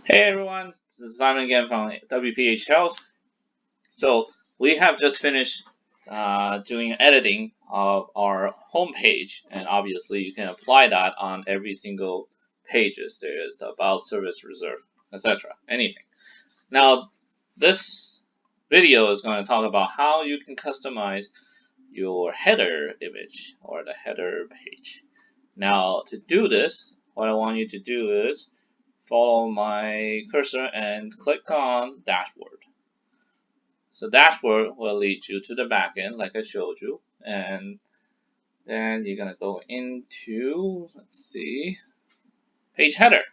Hey everyone, this is Simon again from WPH Health. So we have just finished doing editing of our homepage, and obviously you can apply that on every single pages. There is the about, service, reserve, etc. Anything. Now this video is going to talk about how you can customize your header image or the header page. Now to do this, what I want you to do is follow my cursor and click on dashboard. So dashboard will lead you to the backend like I showed you, and then you're gonna go into, let's see, page header,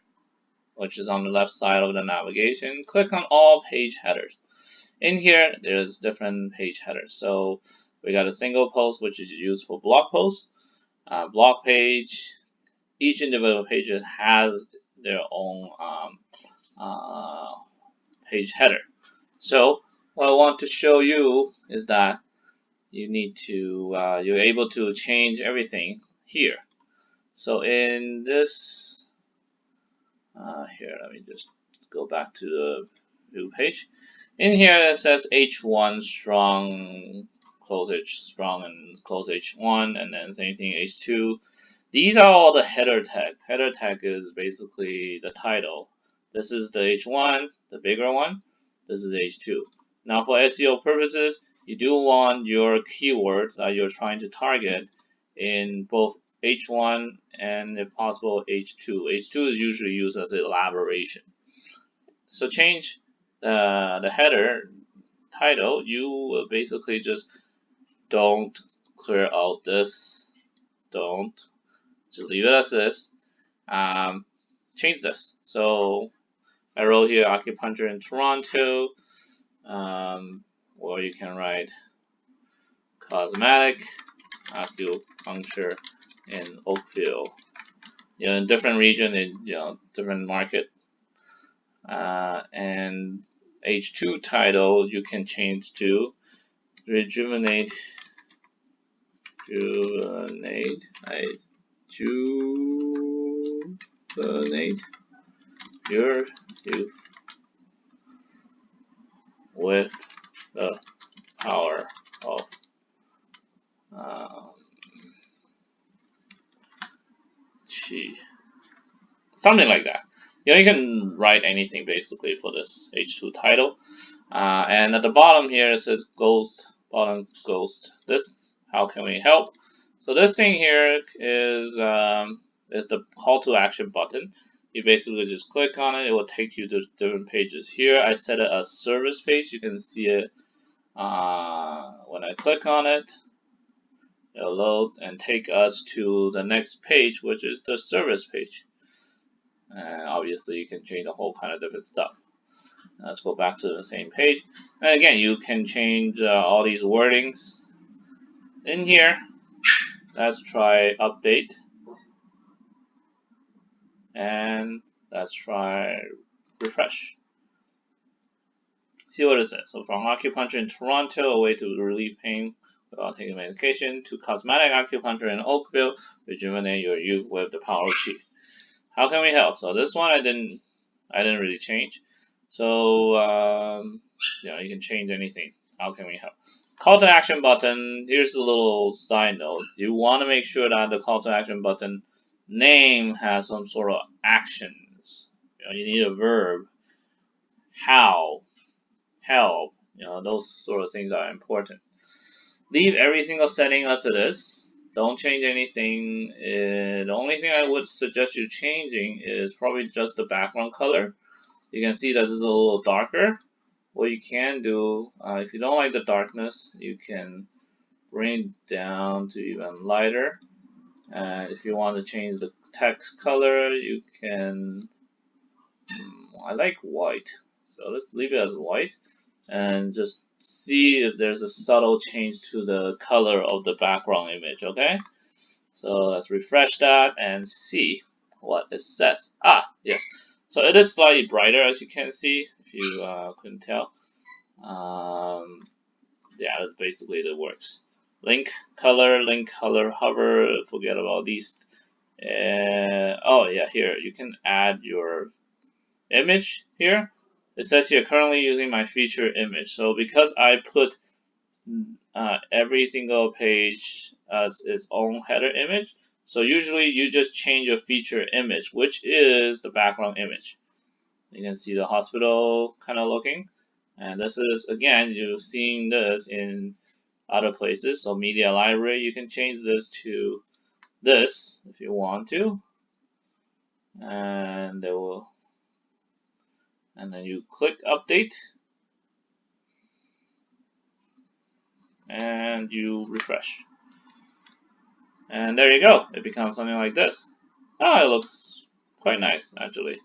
which is on the left side of the navigation. Click on all page headers. In here, there's different page headers. So we got a single post, which is used for blog posts, blog page. Each individual page has their own page header. So what I want to show you is that you need to you're able to change everything here. So in this here, let me just go back to the view page. In here it says H1 strong, close H strong, and close H1, and then same thing H2. These are all the header tag. Header tag is basically the title. This is the H1, the bigger one. This is H2. Now for SEO purposes, you do want your keywords that you're trying to target in both H1 and if possible H2. H2 is usually used as elaboration. So change the header title. You will basically just don't clear out this. Don't. Just leave it as this. Change this. So I wrote here acupuncture in Toronto, or you can write cosmetic acupuncture in Oakville. In different region, in different market. And H2 title you can change to rejuvenate your youth with the power of chi. Something like that. You can write anything basically for this H2 title. And at the bottom here it says ghost, bottom ghost. This, how can we help? So this thing here is the call to action button. You basically just click on it. It will take you to different pages. Here I set it as service page. You can see it when I click on it. It'll load and take us to the next page, which is the service page. And obviously you can change a whole kind of different stuff. Let's go back to the same page. And again, you can change all these wordings in here. Let's try update. And let's try refresh. See what it says. So from acupuncture in Toronto, a way to relieve pain without taking medication, to cosmetic acupuncture in Oakville, rejuvenate your youth with the power of chi. How can we help? So this one I didn't really change. So you can change anything. How can we help? Call to action button. Here's a little side note. You want to make sure that the call to action button name has some sort of actions. You need a verb. How, help. Those sort of things are important. Leave every single setting as it is. Don't change anything. The only thing I would suggest you changing is probably just the background color. You can see that this is a little darker. What you can do, if you don't like the darkness, you can bring it down to even lighter. And if you want to change the text color, you can, I like white. So let's leave it as white and just see if there's a subtle change to the color of the background image, okay? So let's refresh that and see what it says. Yes. So it is slightly brighter, as you can see, if you couldn't tell. Yeah, that's basically it works. Link color, hover, forget about these. Oh yeah, here, you can add your image here, it says here currently using my feature image. So because I put every single page as its own header image, so usually you just change your feature image, which is the background image. You can see the hospital kind of looking, and this is, again, you're seeing this in other places. So media library, you can change this to this if you want to, and it will, and then you click update and you refresh, and there you go. It becomes something like this. Oh, it looks quite nice, actually.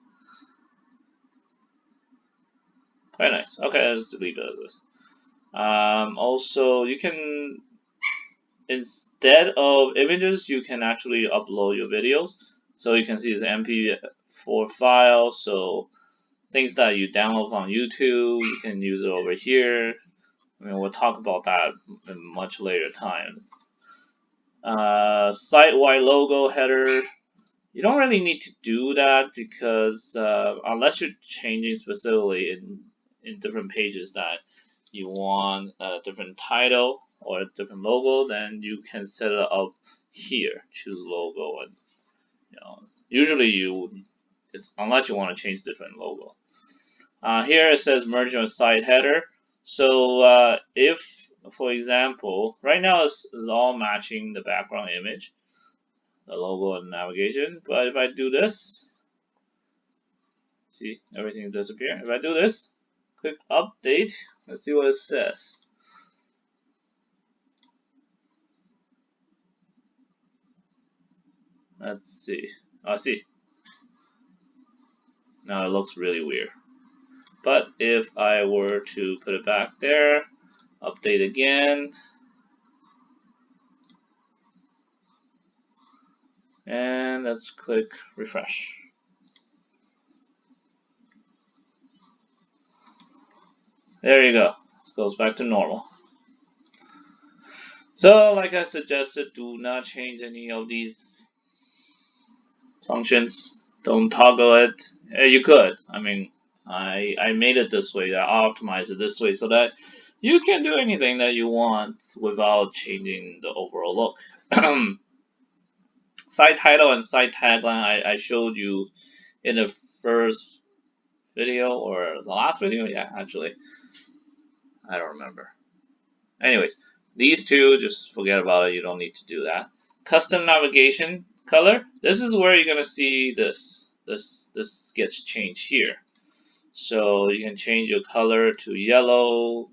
Quite nice. Okay, let's leave it as this. Also, you can, instead of images, you can actually upload your videos. So you can see it's an MP4 file. So things that you download from YouTube, you can use it over here. I mean, we'll talk about that in much later time. Site-wide logo header. You don't really need to do that because unless you're changing specifically in different pages that you want a different title or a different logo, then you can set it up here. Choose logo, and usually it's unless you want to change different logo. Here it says merge your site header. So if, for example, right now it's all matching the background image, the logo and navigation. But if I do this, see, everything disappear. If I do this, click update, let's see what it says. Let's see. I see. Now it looks really weird. But if I were to put it back there, update again, and let's click refresh. There you go. It goes back to normal. So, like I suggested, do not change any of these functions. Don't toggle it. You could. I mean, I made it this way. I optimized it this way so that you can do anything that you want without changing the overall look. Site title and site tagline I showed you in the first video or the last video. Yeah, actually, I don't remember. Anyways, these two, just forget about it. You don't need to do that. Custom navigation color. This is where you're gonna see this. This gets changed here. So you can change your color to yellow.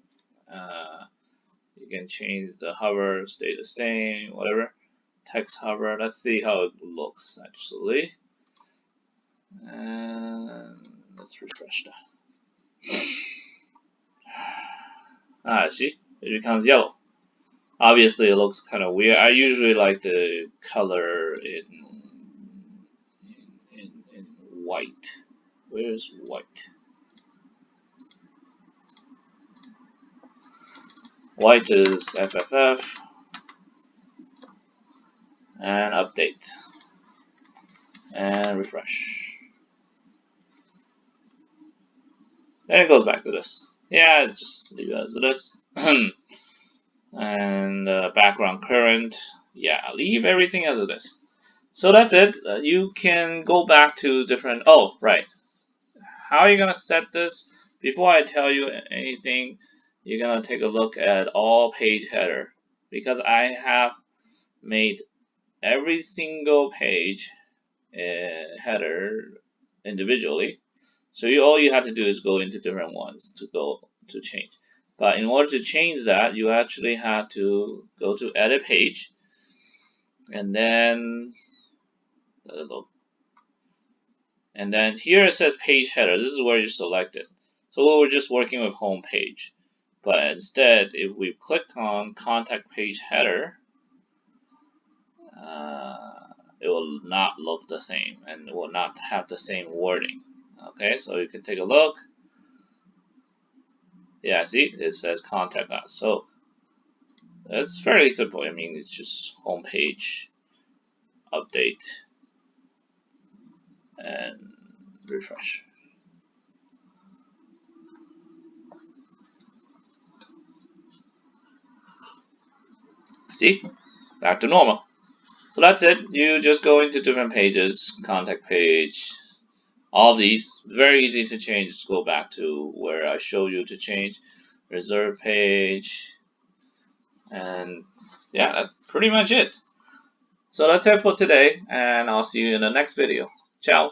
You can change the hover, stay the same, whatever. Text hover. Let's see how it looks actually. And let's refresh that. See, it becomes yellow. Obviously, it looks kind of weird. I usually like the color in white. Where's white? White is FFF. And update. And refresh. Then it goes back to this. Yeah, just leave it as it is. And background current. Yeah, leave everything as it is. So that's it. You can go back to different. Oh, right. How are you gonna set this? Before I tell you anything, you're gonna take a look at all page header, because I have made every single page header individually. So all you have to do is go into different ones to change. But in order to change that, you actually have to go to edit page, and then here it says page header. This is where you select it. So we're just working with home page. But instead, if we click on contact page header, it will not look the same and it will not have the same wording. Okay, so you can take a look. Yeah, see, it says contact us. So it's fairly simple. I mean, it's just home page, update, and refresh. See? Back to normal. So that's it. You just go into different pages, contact page, all these. Very easy to change. Just go back to where I show you to change. Reserve page. And yeah, that's pretty much it. So that's it for today, and I'll see you in the next video. Ciao.